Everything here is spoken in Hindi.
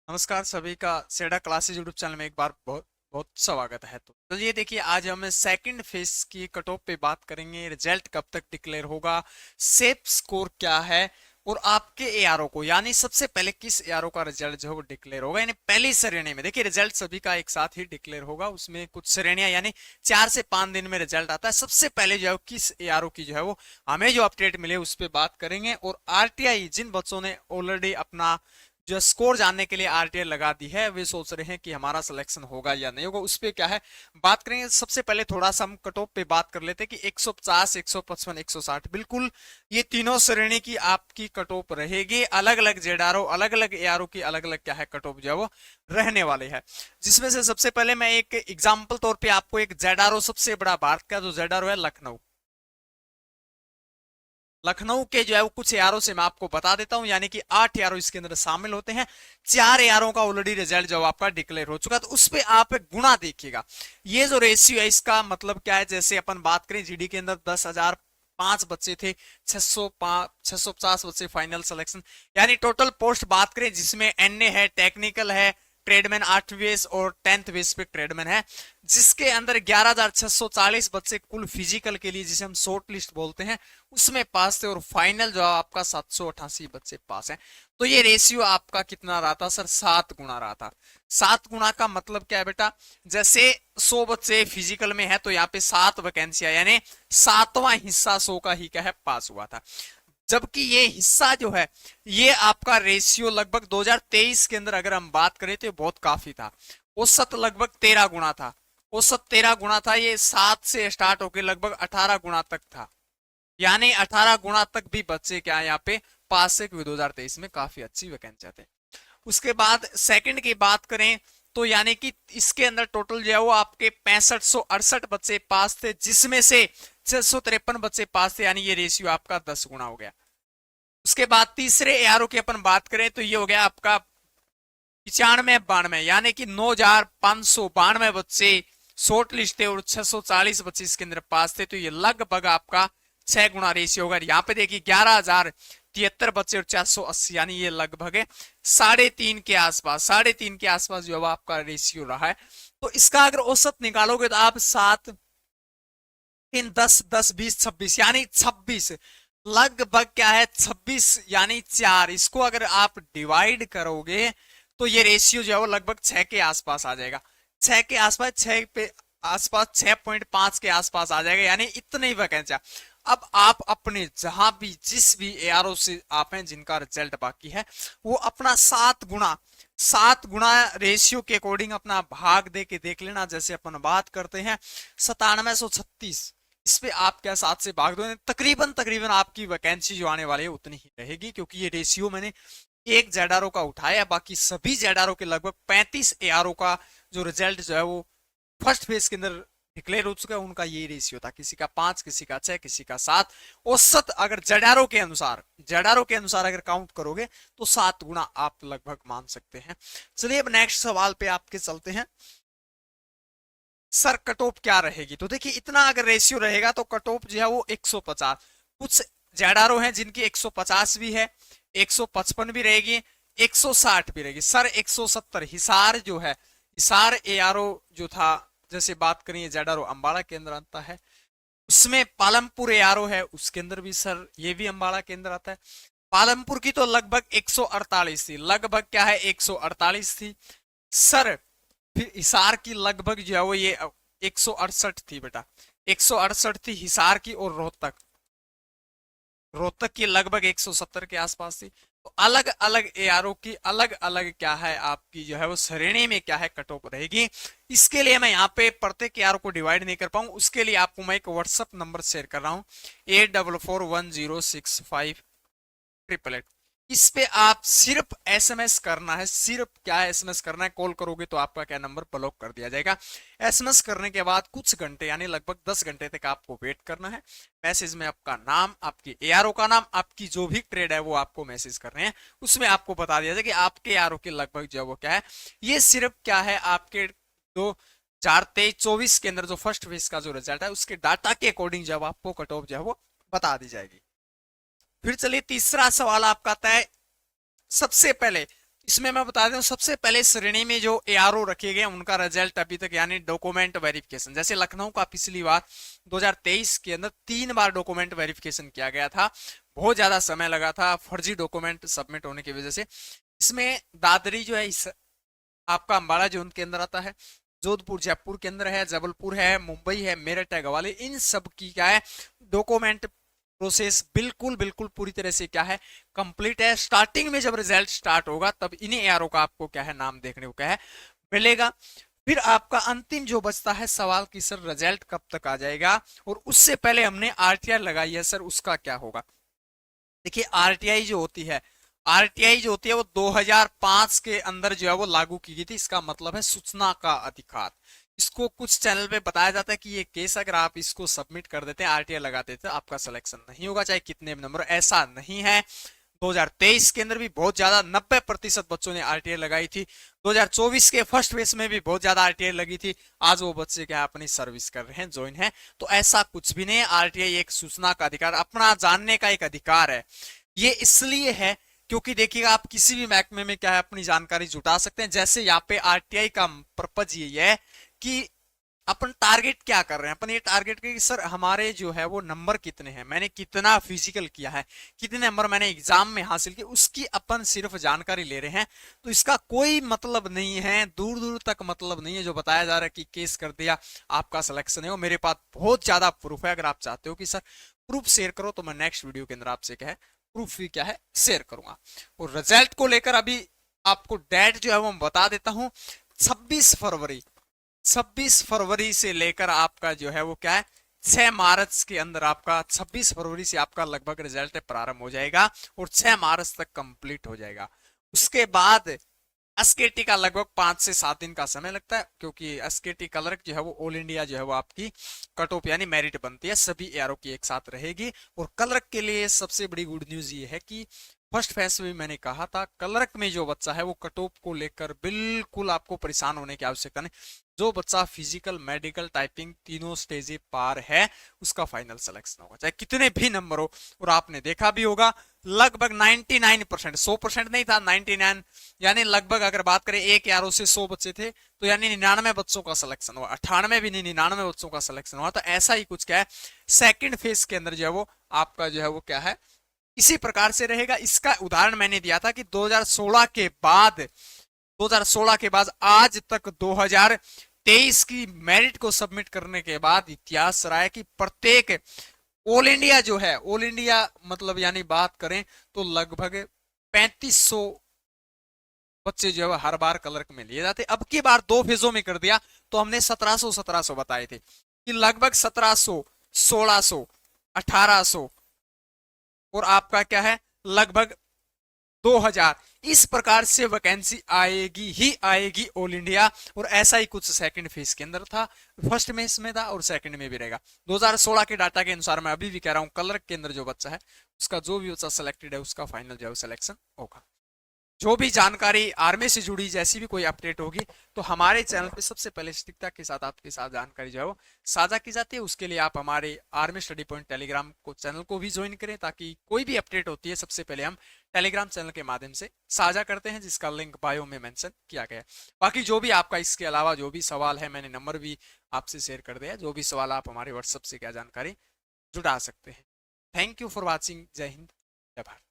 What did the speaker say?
नमस्कार सभी का सेडा क्लासेज यूट्यूब चैनल में एक बार बहुत बहुत स्वागत है। तो चलिए देखिए, आज हम सेकंड फेज की कट ऑफ पे बात करेंगे। रिजल्ट कब तक डिक्लेयर होगा, सेफ स्कोर क्या है, और आपके एआरओ को यानी सबसे पहले किस एआरओ का रिजल्ट जो है वो डिक्लेयर होगा। यानी पहली श्रेणी में देखिए रिजल्ट सभी का एक साथ ही डिक्लेयर होगा, उसमें कुछ श्रेणियां यानी 4 से 5 दिन में रिजल्ट आता है। सबसे पहले जो है किस एआरओ की जो है वो हमें जो अपडेट मिले उस पर बात करेंगे। और आरटीआई जिन बच्चों ने ऑलरेडी अपना जो स्कोर जानने के लिए आरटीआई लगा दी है, वे सोच रहे हैं कि हमारा सिलेक्शन होगा या नहीं होगा, उस पे क्या है बात करेंगे। सबसे पहले थोड़ा सा हम कट ऑफ पे बात कर लेते हैं कि 150, 155, 160 बिल्कुल ये तीनों श्रेणी की आपकी कट ऑफ रहेगी। अलग अलग जेडारो, अलग अलग एआरओ की अलग अलग क्या है कट ऑफ जो है वो रहने वाले हैं। जिसमें से सबसे पहले मैं एक एग्जाम्पल तौर पर आपको एक जेडारो, सबसे बड़ा भारत का जो जेडारो है लखनऊ, लखनऊ के जो है वो कुछ एआरओ से मैं आपको बता देता हूं। यानी कि 8 एआरओ इसके अंदर शामिल होते हैं। 4 एआरओ का ऑलरेडी रिजल्ट जो आपका डिक्लेयर हो चुका है, तो उस पे आप एक गुणा देखिएगा। ये जो रेशियो है इसका मतलब क्या है, जैसे अपन बात करें जीडी के अंदर 10,005 बच्चे थे, 650 बच्चे फाइनल सिलेक्शन, यानी टोटल पोस्ट बात करें जिसमें एनए है, टेक्निकल है, ट्रेडमैन 8वीं बेस और 10th बेस पे ट्रेडमैन है, जिसके अंदर 11,640 बच्चे कुल फिजिकल के लिए जिसे हम शॉर्ट लिस्ट बोलते हैं उसमें पास थे, और फाइनल जो आपका 788 बच्चे पास हैं। तो ये रेशियो आपका कितना रहा था सर? 7 गुना रहा था। 7 गुना का मतलब क्या है बेटा, जैसे 100 बच्चे फिजिकल में है तो यहाँ पे 7 वैकेंसियां यानी 7वां हिस्सा 100 का ही क्या है पास हुआ था। जबकि ये हिस्सा जो है ये आपका रेशियो लगभग 2023 के अंदर अगर हम बात करें तो बहुत काफी था। औसत लगभग 13 गुना था। औसत 13 गुना था। ये 7 से स्टार्ट होकर लगभग 18 गुना तक था। यानी 18 गुना तक भी बच्चे क्या यहाँ पे पास से, 2023 में काफी अच्छी वैकेंसी थे। उसके बाद सेकंड की बात करें तो यानी कि इसके अंदर टोटल जो है वो आपके 6568 बच्चे पास थे, जिसमें से 653 बच्चे पास थे, यानी ये रेशियो आपका 10 गुना हो गया। उसके बाद तीसरे एआरओ की अपन बात करें तो ये हो गया आपका 95-92, यानी कि 9,592 बच्चे शॉर्ट लिस्ट थे और 640 बच्चे इसके अंदर पास थे। तो ये लगभग आपका 6 गुना रेशियो होगा। यहाँ पे देखिए 11,073 बच्चे और 480, यानी ये लगभग है 3.5 के आसपास, 3.5 के आसपास जो है आपका रेशियो रहा है। तो इसका अगर औसत निकालोगे तो आप 7, 3, 10, 10, 20, 26, यानी 26 लगभग क्या है 26 यानी 4, इसको अगर आप डिवाइड करोगे तो ये रेशियो जो है वो लगभग 6 के आसपास आ जाएगा। 6 के आसपास, 6 पे आसपास 6.5 के आसपास आ जाएगा, यानी इतने ही वैकेंसी। अब आप अपने जहां भी जिस भी एआरओ से आप हैं जिनका रिजल्ट बाकी है, वो अपना 7 गुना रेशियो के अकॉर्डिंग अपना भाग दे के देख लेना। जैसे अपन बात करते हैं 9736, इस पे आप क्या 7 से भाग दो, तकरीबन तकरीबन आपकी वैकेंसी जो आने वाली है उतनी ही रहेगी, क्योंकि ये रेशियो मैंने एक जेडारो का उठाया। बाकी सभी जेडारो के लगभग 35 एआरओ का जो रिजल्ट जो है वो फर्स्ट फेज के अंदर डिक्लेयर हो चुका है, उनका ये रेशियो था। किसी का 5, किसी का 6, किसी का 7। औसत अगर जेडारो के अनुसार अगर काउंट करोगे तो 7 गुना आप लगभग मान सकते हैं। चलिए अब नेक्स्ट सवाल पे आपके चलते हैं। सर कट ऑफ क्या रहेगी? तो देखिए इतना अगर रेशियो रहेगा तो कट ऑफ जो है वो 150। कुछ जेडारो हैं जिनकी 150 भी है, 155 भी रहेगी, 160 भी रहेगी। सर 170 हिसार जो है, हिसार एआरओ जो था, जैसे बात करें जेडारो अंबाला के अंदर आता है, उसमें पालमपुर एआरओ है उसके अंदर भी सर ये भी अंबाला के अंदर आता है। पालमपुर की तो लगभग 148 थी, लगभग क्या है 148 थी सर। फिर हिसार की लगभग जो है वो ये 168 थी बेटा, 168 थी हिसार की। और रोहतक, रोहतक की लगभग 170 के आसपास थी। तो अलग अलग एआरओ की अलग अलग क्या है आपकी जो है वो श्रेणी में क्या है कट ऑफ रहेगी। इसके लिए मैं यहाँ पे प्रत्येक एआरओ को डिवाइड नहीं कर पाऊँ, उसके लिए आपको मैं एक व्हाट्सअप नंबर शेयर कर रहा हूँ 8441065888। इस पे आप सिर्फ एसएमएस करना है। सिर्फ क्या है एसएमएस करना है, कॉल करोगे तो आपका क्या नंबर ब्लॉक कर दिया जाएगा। एसएमएस करने के बाद कुछ घंटे यानी लगभग 10 घंटे तक आपको वेट करना है। मैसेज में आपका नाम, आपकी एआरओ का नाम, आपकी जो भी ट्रेड है वो आपको मैसेज कर रहे हैं, उसमें आपको बता दिया जाए कि आपके एआरओ के लगभग जो है वो क्या है। ये सिर्फ क्या है आपके 2023-24 के अंदर जो फर्स्ट फेज का जो रिजल्ट है उसके डाटा के अकॉर्डिंग जब आपको कट ऑफ जो है वो बता दी जाएगी। फिर चलिए तीसरा सवाल आपका आता है। सबसे पहले इसमें मैं बता दूं सबसे पहले श्रेणी में जो एआरओ रखे गए उनका रिजल्ट अभी तक यानी डॉक्यूमेंट वेरिफिकेशन, जैसे लखनऊ का पिछली बार 2023 के अंदर 3 बार डॉक्यूमेंट वेरिफिकेशन किया गया था, बहुत ज्यादा समय लगा था फर्जी डॉक्यूमेंट सबमिट होने की वजह से। इसमें दादरी जो है इस आपका अंबाला जोन के अंदर आता है, जोधपुर जयपुर के अंदर है, जबलपुर है, मुंबई है, मेरठ है, ग्वालियर, इन सब की क्या है डॉक्यूमेंट प्रोसेस बिल्कुल बिल्कुल पूरी तरह से क्या है कंप्लीट है। स्टार्टिंग में जब रिजल्ट स्टार्ट होगा तब इन्हीं एआरओ का आपको क्या है नाम देखने को क्या है मिलेगा। फिर आपका अंतिम जो बचता है सवाल की सर रिजल्ट कब तक आ जाएगा, और उससे पहले हमने आरटीआई लगाई है सर, उसका क्या होगा। देखिए आरटीआई जो होती है, आरटीआई जो होती है वो 2005 के अंदर जो है वो लागू की गई थी। इसका मतलब है सूचना का अधिकार। इसको कुछ चैनल पे बताया जाता है कि ये केस अगर आप इसको सबमिट कर देते हैं आरटीआई लगा देते हैं आपका सिलेक्शन नहीं होगा चाहे कितने भी नंबर, ऐसा नहीं है। 2023 के अंदर भी बहुत ज्यादा 90% बच्चों ने आरटीआई लगाई थी। 2024 के फर्स्ट फेज में भी बहुत ज्यादा आरटीआई लगी थी। आज वो बच्चे क्या अपनी सर्विस कर रहे हैं, ज्वाइन है। तो ऐसा कुछ भी नहीं, आरटीआई एक सूचना का अधिकार, अपना जानने का एक अधिकार है। ये इसलिए है क्योंकि देखिएगा आप किसी भी महकमे में क्या है अपनी जानकारी जुटा सकते हैं। जैसे यहाँ पे आरटीआई का पर्पज ये है कि अपन टारगेट क्या कर रहे हैं, अपन ये टारगेट कि सर हमारे जो है वो नंबर कितने हैं, मैंने कितना फिजिकल किया है, कितने नंबर मैंने एग्जाम में हासिल किए, उसकी अपन सिर्फ जानकारी ले रहे हैं। तो इसका कोई मतलब नहीं है, दूर दूर तक मतलब नहीं है जो बताया जा रहा है कि केस कर दिया आपका सिलेक्शन है। वो मेरे पास बहुत ज्यादा प्रूफ है। अगर आप चाहते हो कि सर प्रूफ शेयर करो तो मैं नेक्स्ट वीडियो के अंदर आपसे क्या है प्रूफ भी क्या है शेयर करूंगा। और रिजल्ट को लेकर अभी आपको डेट जो है वो मैं बता देता हूं, 26 फरवरी, 26 फरवरी से लेकर आपका जो है वो क्या है 6 मार्च के अंदर आपका 26 फरवरी से आपका लगभग रिजल्ट प्रारंभ हो जाएगा और 6 मार्च तक कंप्लीट हो जाएगा। उसके बाद एसकेटी का लगभग 5 से 7 दिन का समय लगता है, क्योंकि एसकेटी क्लर्क जो है वो ऑल इंडिया जो है वो आपकी कट ऑफ यानी मेरिट बनती है, सभी एआरओ की एक साथ रहेगी। और क्लर्क के लिए सबसे बड़ी गुड न्यूज ये है कि फर्स्ट फेज में मैंने कहा था क्लर्क में जो बच्चा है वो कट ऑफ को लेकर बिल्कुल आपको परेशान होने की आवश्यकता नहीं। जो बच्चा फिजिकल मेडिकल टाइपिंग तीनों स्टेज पार है उसका फाइनल सिलेक्शन होगा चाहे कितने भी नंबर हो। और आपने देखा भी होगा लगभग 99%, 100% नहीं था 99, यानी लगभग अगर बात करें एक एआरओ से 100 बच्चे थे तो यानी 99 बच्चों का सिलेक्शन हुआ, 98 भी नहीं 99 बच्चों का सिलेक्शन हुआ। तो ऐसा ही कुछ क्या है सेकंड फेज के अंदर जो है वो आपका जो है वो क्या है इसी प्रकार से रहेगा। इसका उदाहरण मैंने दिया था कि 2016 के बाद आज तक 2023 की मेरिट को सबमिट करने के बाद इतिहास रहा है कि प्रत्येक ऑल इंडिया जो है, ऑल इंडिया मतलब यानी बात करें तो लगभग 3500 बच्चे जो है हर बार क्लर्क में लिए जाते। अब की बार 2 फेजों में कर दिया तो हमने 1700 बताए थे कि लगभग 1700, 1600, 1800 और आपका क्या है लगभग 2000, इस प्रकार से वैकेंसी आएगी ही आएगी ऑल इंडिया। और ऐसा ही कुछ सेकंड फेज के अंदर था, फर्स्ट में इसमें था और सेकंड में भी रहेगा। 2016 के डाटा के अनुसार मैं अभी भी कह रहा हूं क्लर्क के अंदर जो बच्चा है उसका जो भी बच्चा सिलेक्टेड है उसका फाइनल जो है सिलेक्शन होगा। जो भी जानकारी आर्मी से जुड़ी जैसी भी कोई अपडेट होगी तो हमारे चैनल पे सबसे पहले सटीकता के साथ आपके साथ जानकारी जो है वो साझा की जाती है। उसके लिए आप हमारे आर्मी स्टडी पॉइंट टेलीग्राम को चैनल को भी ज्वाइन करें ताकि कोई भी अपडेट होती है सबसे पहले हम टेलीग्राम चैनल के माध्यम से साझा करते हैं, जिसका लिंक बायो में मेंशन किया गया है। बाकी जो भी आपका इसके अलावा जो भी सवाल है मैंने नंबर भी आपसे शेयर कर दिया, जो भी सवाल आप हमारे व्हाट्सएप से क्या जानकारी जुटा सकते हैं। Thank you for watching. जय हिंद, जय भारत।